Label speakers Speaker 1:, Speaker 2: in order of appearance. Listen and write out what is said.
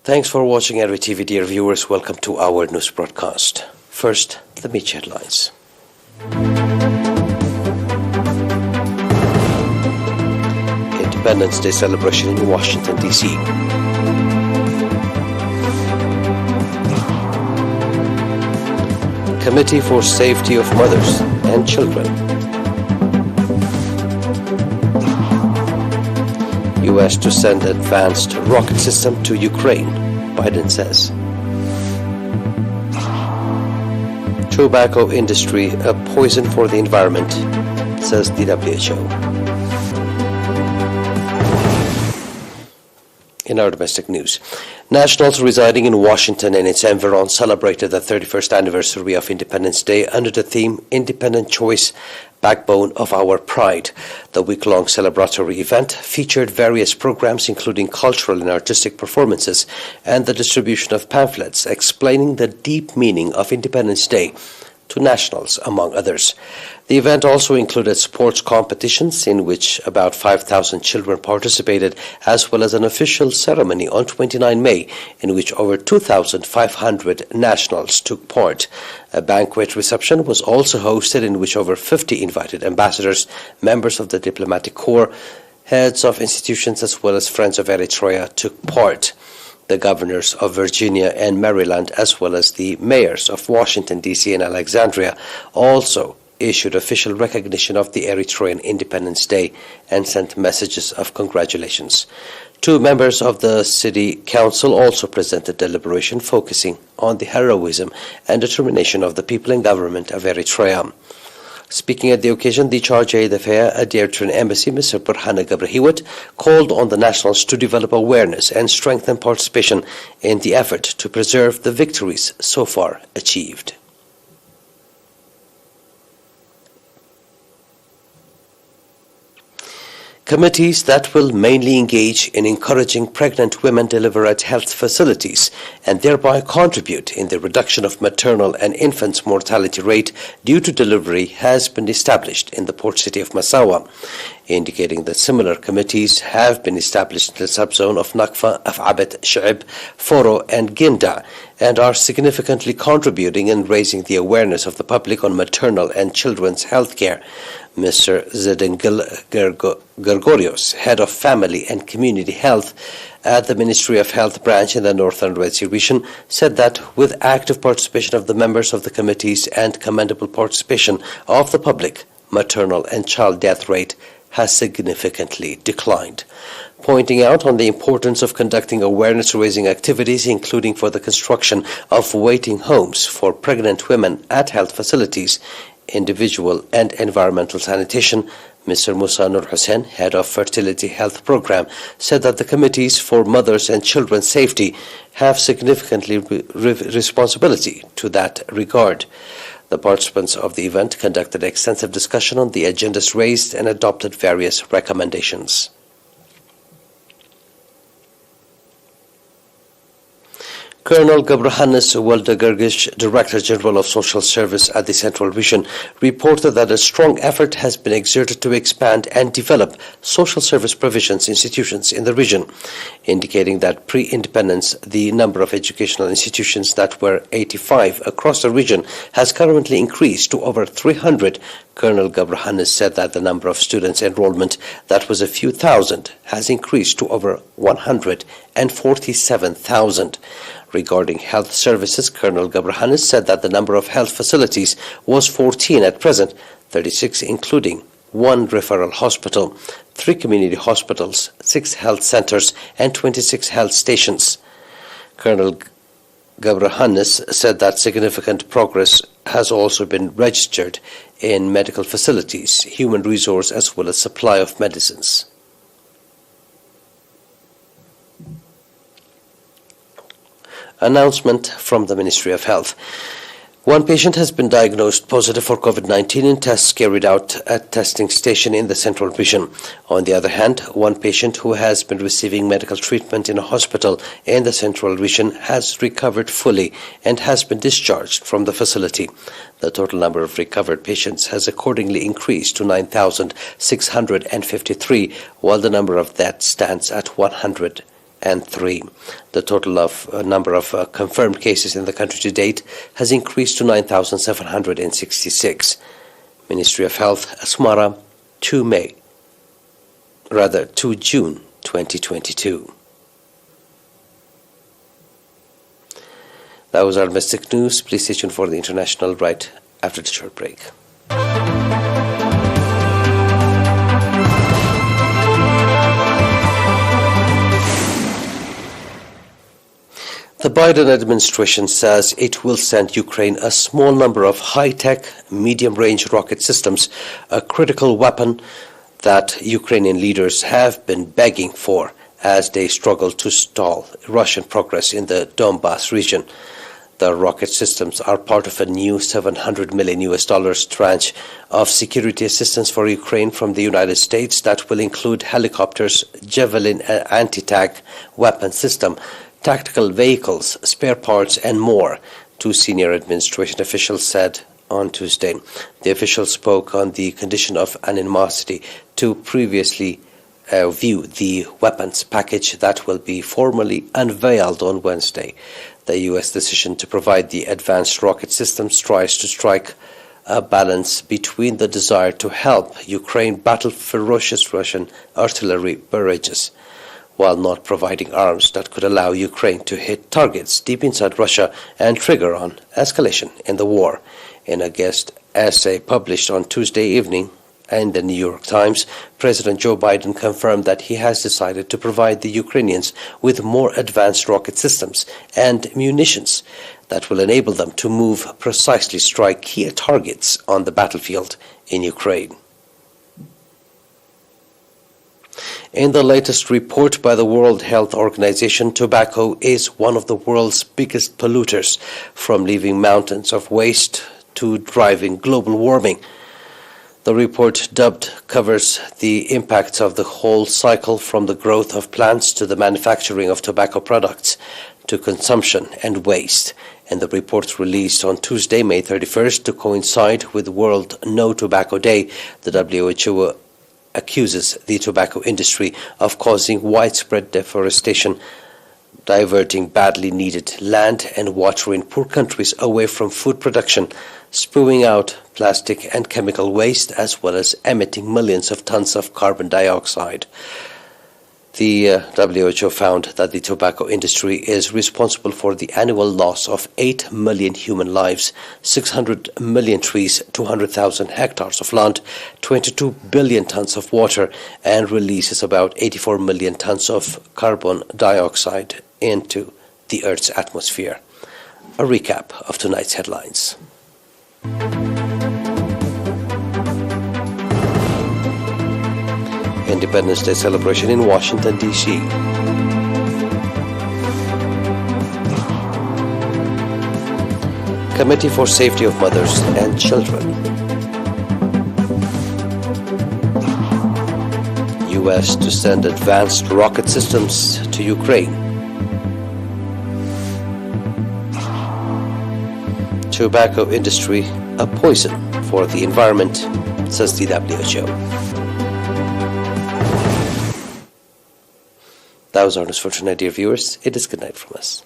Speaker 1: Thanks for watching ERi-TV, dear viewers. Welcome to our news broadcast. First, the media headlines. Independence Day celebration in Washington, D.C. Committee for Safety of Mothers and Children. U.S. to send advanced rocket system to Ukraine, Biden says. Tobacco industry, a poison for the environment, says the WHO. In our domestic news, nationals residing in Washington and its environs celebrated the 31st anniversary of Independence Day under the theme Independent Choice, Backbone of Our Pride. The week-long celebratory event featured various programs including cultural and artistic performances and the distribution of pamphlets explaining the deep meaning of Independence Day to nationals, among others. The event also included sports competitions in which about 5,000 children participated, as well as an official ceremony on 29 May in which over 2,500 nationals took part. A banquet reception was also hosted in which over 50 invited ambassadors, members of the diplomatic corps, heads of institutions, as well as friends of Eritrea took part. The governors of Virginia and Maryland, as well as the mayors of Washington, D.C. and Alexandria, also issued official recognition of the Eritrean Independence Day and sent messages of congratulations. Two members of the city council also presented deliberation focusing on the heroism and determination of the people and government of Eritrea. Speaking at the occasion, the Charge d'Affaires at the Eritrean Embassy, Mr. Burhana Gabrahiwat, called on the nationals to develop awareness and strengthen participation in the effort to preserve the victories so far achieved. Committees that will mainly engage in encouraging pregnant women deliver at health facilities and thereby contribute in the reduction of maternal and infant mortality rate due to delivery has been established in the port city of Massawa, indicating that similar committees have been established in the subzone of Nakfa, Af'abet, Sha'ib, Foro and Ginda and are significantly contributing in raising the awareness of the public on maternal and children's health care. Mr. Zedengil Gregorios, head of Family and Community Health at the Ministry of Health branch in the Northern Red Sea region, said that with active participation of the members of the committees and commendable participation of the public, maternal and child death rate has significantly declined. Pointing out on the importance of conducting awareness-raising activities, including for the construction of waiting homes for pregnant women at health facilities, individual and environmental sanitation, Mr. Musa Nur Hussain, head of Fertility Health Program, said that the committees for mothers and children's safety have significantly responsibility to that regard. The participants of the event conducted extensive discussion on the agendas raised and adopted various recommendations. Colonel Gabrahannes Waldegergish, Director General of Social Service at the Central Region, reported that a strong effort has been exerted to expand and develop social service provisions institutions in the region, indicating that pre-independence, the number of educational institutions that were 85 across the region has currently increased to over 300. Colonel Gabrahannes said that the number of students enrollment that was a few thousand has increased to over 147,000. Regarding health services, Colonel Gabrahannes said that the number of health facilities was 14 at present, 36 including 1 referral hospital, 3 community hospitals, 6 health centers, and 26 health stations. Colonel Gabrahannes said that significant progress has also been registered in medical facilities, human resource, as well as supply of medicines. Announcement from the Ministry of Health. One patient has been diagnosed positive for COVID-19 in tests carried out at testing station in the Central Region. On the other hand, one patient who has been receiving medical treatment in a hospital in the Central Region has recovered fully and has been discharged from the facility. The total number of recovered patients has accordingly increased to 9,653, while the number of deaths stands at 100. 3. The total number of confirmed cases in the country to date has increased to 9,766. Ministry of Health, Asmara, 2 June 2022. That was our domestic news. Please stay tuned for the international right after the short break. The Biden administration says it will send Ukraine a small number of high-tech, medium-range rocket systems, a critical weapon that Ukrainian leaders have been begging for as they struggle to stall Russian progress in the Donbas region. The rocket systems are part of a new $700 million tranche of security assistance for Ukraine from the United States that will include helicopters, Javelin anti-tank weapon system, tactical vehicles, spare parts, and more, 2 senior administration officials said on Tuesday. The officials spoke on the condition of anonymity to previously view the weapons package that will be formally unveiled on Wednesday. The U.S. decision to provide the advanced rocket systems tries to strike a balance between the desire to help Ukraine battle ferocious Russian artillery barrages, while not providing arms that could allow Ukraine to hit targets deep inside Russia and trigger on escalation in the war. In a guest essay published on Tuesday evening in the New York Times, President Joe Biden confirmed that he has decided to provide the Ukrainians with more advanced rocket systems and munitions that will enable them to precisely strike key targets on the battlefield in Ukraine. In the latest report by the World Health Organization, tobacco is one of the world's biggest polluters, from leaving mountains of waste to driving global warming. The report, dubbed, covers the impacts of the whole cycle, from the growth of plants to the manufacturing of tobacco products to consumption and waste. And the report, released on Tuesday, May 31st, to coincide with World No Tobacco Day, the WHO accuses the tobacco industry of causing widespread deforestation, diverting badly needed land and water in poor countries away from food production, spewing out plastic and chemical waste, as well as emitting millions of tons of carbon dioxide. The WHO found that the tobacco industry is responsible for the annual loss of 8 million human lives, 600 million trees, 200,000 hectares of land, 22 billion tons of water, and releases about 84 million tons of carbon dioxide into the Earth's atmosphere. A recap of tonight's headlines. Independence Day celebration in Washington, D.C. Committee for Safety of Mothers and Children. U.S. to send advanced rocket systems to Ukraine. Tobacco industry, a poison for the environment, says the WHO. That was our news for tonight, dear viewers. It is good night from us.